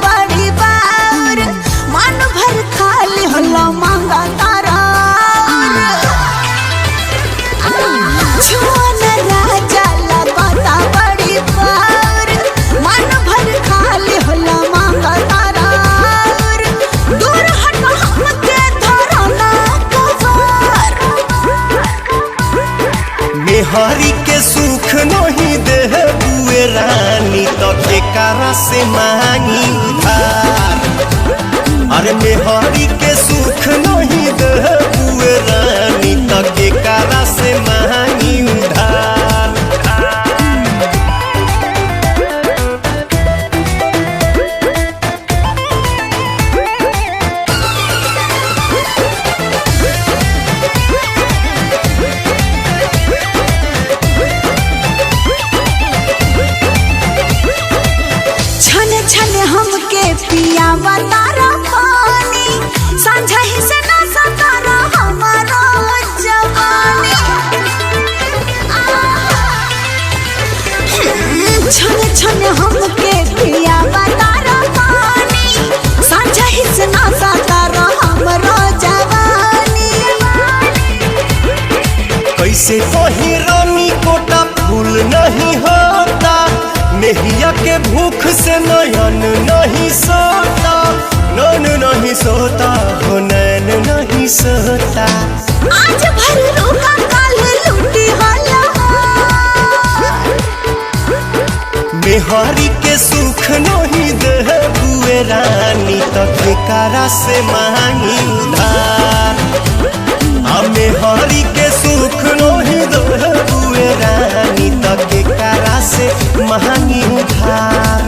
बड़ी बार मन भर खाली होला मांगा तारा छुअन राजा लगता बड़ी बार मन भर खाली होला मांगा तारा दूर हट हमके धरना कवर मेहरी के सुख नहीं दे बुए रानी तो केकरा से मांगी उधार। अरे मेहरी के सुख नहीं दे बुए रानी तो केकरा से मांगी उधार। छन हमके पिया तारा पानी सांझा ही से ना सतारा हमारा जवानी छन हमके पिया तारा पानी सांझा ही से ना सतारा हमारा जवानी कैसे कहीं रानी कोटा फूल नहीं होता नेहिया के भूख से नयन नहीं सोता नैन नहीं सोता हो नैन नहीं सोता आज भर रोका काल लूटी होला मेहरी के सुख नहीं दे बुए रानी तो केकरा से मांगी उधार। मेहरी के सुख नहीं दे बुए रानी तो केकरा से मांगी उधार।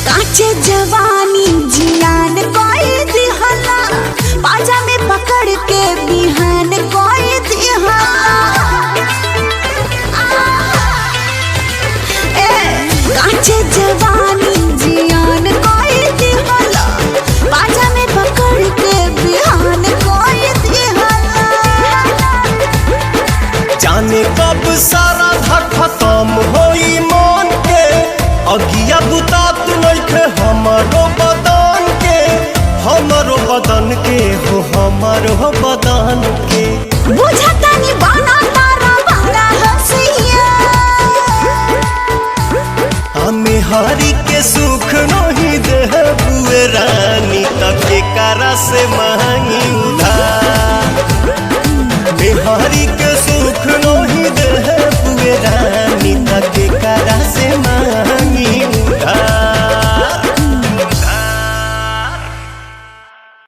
काचे जवानी जियान कोई दिहला बाजा में पकड़ के बिहान कोई दिहला काचे जवानी जियान कोई दिहला बाजा में पकड़ के बिहान कोई दिहला जाने कब सारा धक खत्म होई मन के अगिया बुता तू नइखे हमरो बदन के हो हमरो बदन